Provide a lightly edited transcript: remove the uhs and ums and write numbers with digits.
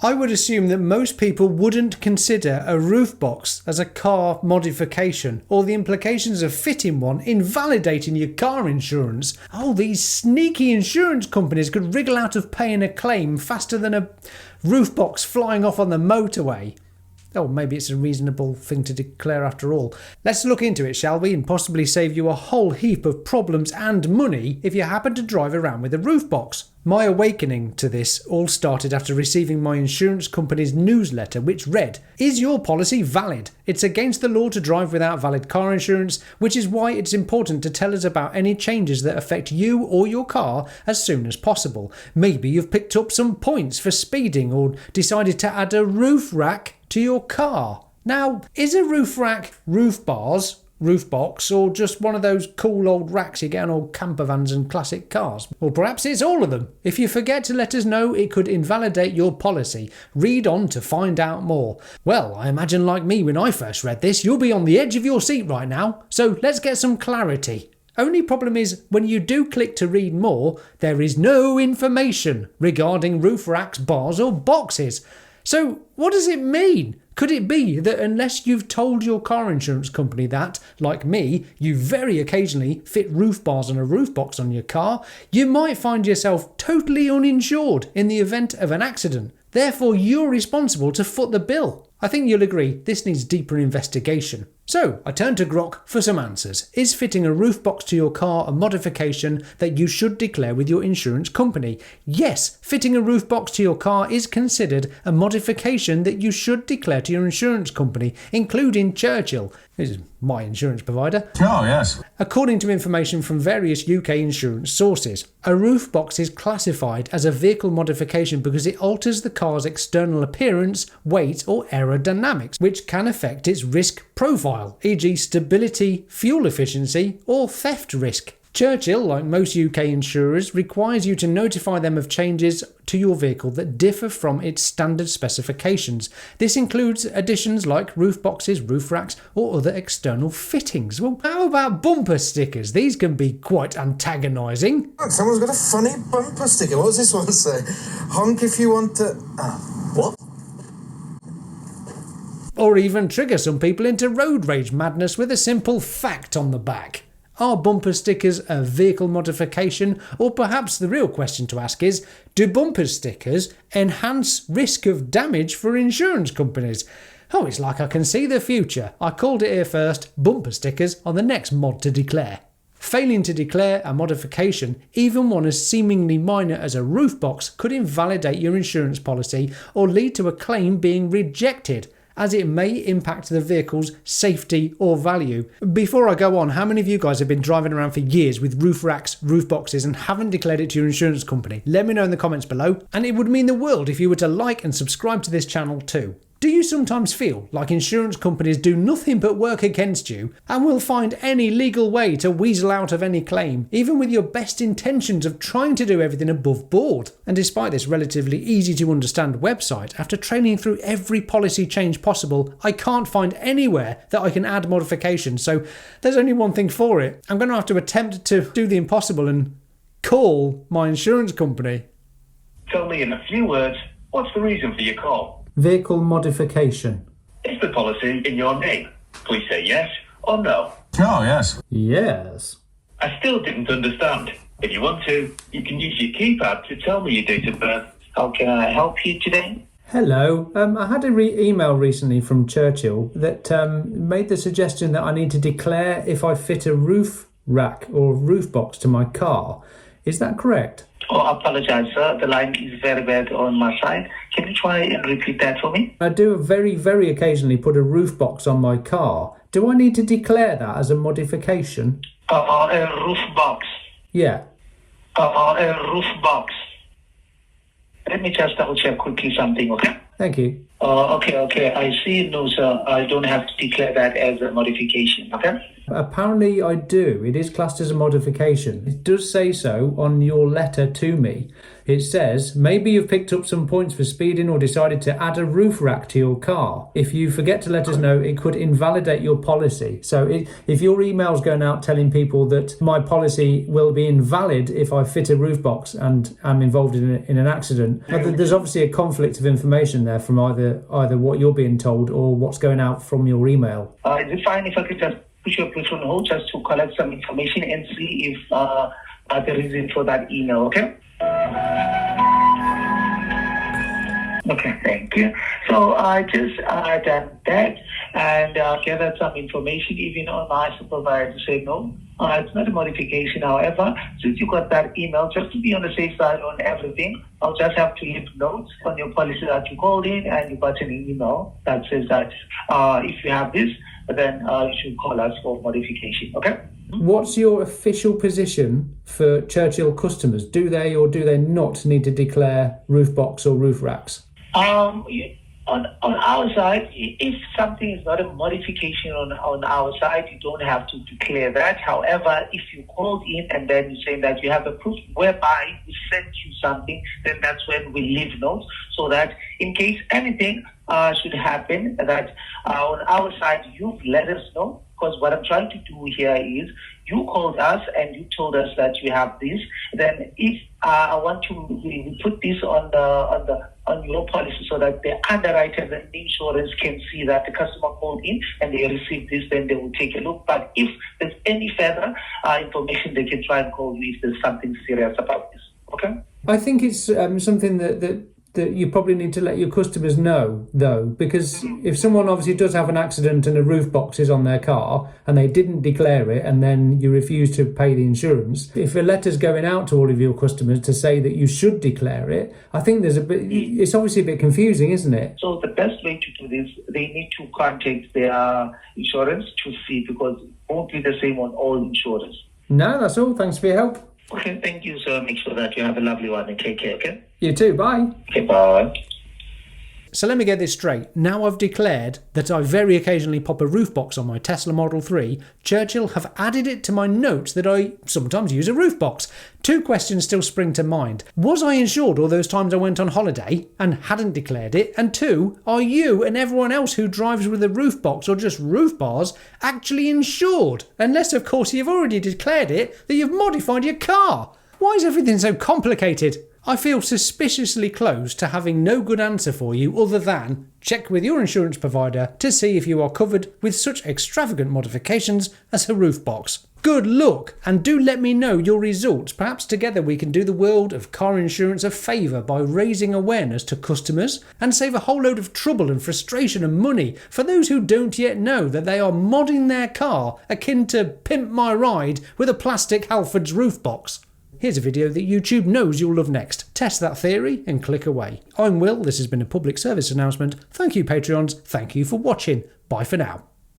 I would assume that most people wouldn't consider a roof box as a car modification, or the implications of fitting one invalidating your car insurance. Oh, these sneaky insurance companies could wriggle out of paying a claim faster than a roof box flying off on the motorway. Oh, maybe it's a reasonable thing to declare after all. Let's look into it, shall we, and possibly save you a whole heap of problems and money if you happen to drive around with a roof box. My awakening to this all started after receiving my insurance company's newsletter, which read, "Is your policy valid? It's against the law to drive without valid car insurance, which is why it's important to tell us about any changes that affect you or your car as soon as possible. Maybe you've picked up some points for speeding or decided to add a roof rack to your car." Now, is a roof rack roof bars, roof box, or just one of those cool old racks you get on old camper vans and classic cars? Or perhaps it's all of them. If you forget to let us know, it could invalidate your policy. Read on to find out more. Well, I imagine like me when I first read this, you'll be on the edge of your seat right now. So let's get some clarity. Only problem is, when you do click to read more, there is no information regarding roof racks, bars or boxes. So what does it mean? Could it be that unless you've told your car insurance company that, like me, you very occasionally fit roof bars and a roof box on your car, you might find yourself totally uninsured in the event of an accident? Therefore, you're responsible to foot the bill. I think you'll agree this needs deeper investigation. So, I turned to Grok for some answers. Is fitting a roof box to your car a modification that you should declare with your insurance company? Yes, fitting a roof box to your car is considered a modification that you should declare to your insurance company, including Churchill. This is my insurance provider. Oh, yes. According to information from various UK insurance sources, a roof box is classified as a vehicle modification because it alters the car's external appearance, weight or aerodynamics, which can affect its risk profile, e.g. stability, fuel efficiency or theft risk. Churchill, like most UK insurers, requires you to notify them of changes to your vehicle that differ from its standard specifications. This includes additions like roof boxes, roof racks, or other external fittings. Well, how about bumper stickers? These can be quite antagonising. Look, someone's got a funny bumper sticker. What does this one say? Honk if you want to... what? Or even trigger some people into road rage madness with a simple fact on the back. Are bumper stickers a vehicle modification? Or perhaps the real question to ask is, do bumper stickers enhance risk of damage for insurance companies? Oh, it's like I can see the future. I called it here first. Bumper stickers are the next mod to declare. Failing to declare a modification, even one as seemingly minor as a roof box, could invalidate your insurance policy or lead to a claim being rejected, as it may impact the vehicle's safety or value. Before I go on, how many of you guys have been driving around for years with roof racks, roof boxes and haven't declared it to your insurance company? Let me know in the comments below, and it would mean the world if you were to like and subscribe to this channel too. Do you sometimes feel like insurance companies do nothing but work against you and will find any legal way to weasel out of any claim, even with your best intentions of trying to do everything above board? And despite this relatively easy to understand website, after training through every policy change possible, I can't find anywhere that I can add modifications, so there's only one thing for it. I'm going to have to attempt to do the impossible and call my insurance company. Tell me in a few words, what's the reason for your call? Vehicle modification. Is the policy in your name? Please say yes or no. Oh, yes. Yes. I still didn't understand. If you want to, you can use your keypad to tell me your date of birth. How can I help you today? Hello. I had an email recently from Churchill that made the suggestion that I need to declare if I fit a roof rack or roof box to my car. Is that correct? Oh, I apologize, sir. The line is very bad on my side. Can you try and repeat that for me? I do very, very occasionally put a roof box on my car. Do I need to declare that as a modification? A roof box. Yeah. A roof box. Let me just double check quickly something, okay? Thank you. Okay. I see. No, sir. I don't have to declare that as a modification, okay? Apparently I do. It is classed as a modification. It does say so on your letter to me. It says, maybe you've picked up some points for speeding or decided to add a roof rack to your car. If you forget to let us know, it could invalidate your policy. So if your email's going out telling people that my policy will be invalid if I fit a roof box and am involved in an accident, there's obviously a conflict of information there from either what you're being told or what's going out from your email. Is it fine if I could just put your place on hold just to collect some information and see if the reason for that email, okay? Okay, thank you. So I just done that and gathered some information even on my supervisor to say no. It's not a modification. However, since you got that email, just to be on the safe side on everything, I'll just have to leave notes on your policy that you called in and you got an email that says that if you have this, then you should call us for modification, okay? What's your official position for Churchill customers? Do they or do they not need to declare roof box or roof racks? On our side, if something is not a modification on our side, you don't have to declare that. However, if you called in and then you say that you have a proof whereby we sent you something, then that's when we leave notes so that in case anything should happen, that on our side you've let us know. Because what I'm trying to do here is you called us and you told us that you have this. Then if I want to we put this on your policy so that the underwriters and the insurance can see that the customer called in and they received this, then they will take a look. But if there's any further information, they can try and call you if there's something serious about this. Okay? I think it's something that you probably need to let your customers know, though, because if someone obviously does have an accident and a roof box is on their car and they didn't declare it and then you refuse to pay the insurance, if a letter's going out to all of your customers to say that you should declare it, I think it's obviously a bit confusing, isn't it? So the best way to do this, they need to contact their insurance to see, because it won't be the same on all insurers. No, that's all. Thanks for your help. Okay, thank you, sir. Make sure that you have a lovely one and take care, okay? You too, bye. Okay, bye. So let me get this straight. Now I've declared that I very occasionally pop a roof box on my Tesla Model 3, Churchill have added it to my notes that I sometimes use a roof box. Two questions still spring to mind. Was I insured all those times I went on holiday and hadn't declared it? And two, are you and everyone else who drives with a roof box or just roof bars actually insured? Unless, of course, you've already declared it that you've modified your car. Why is everything so complicated? I feel suspiciously close to having no good answer for you other than check with your insurance provider to see if you are covered with such extravagant modifications as a roof box. Good luck, and do let me know your results. Perhaps together we can do the world of car insurance a favour by raising awareness to customers and save a whole load of trouble and frustration and money for those who don't yet know that they are modding their car akin to Pimp My Ride with a plastic Halford's roof box. Here's a video that YouTube knows you'll love next. Test that theory and click away. I'm Will, this has been a public service announcement. Thank you Patreons, thank you for watching. Bye for now.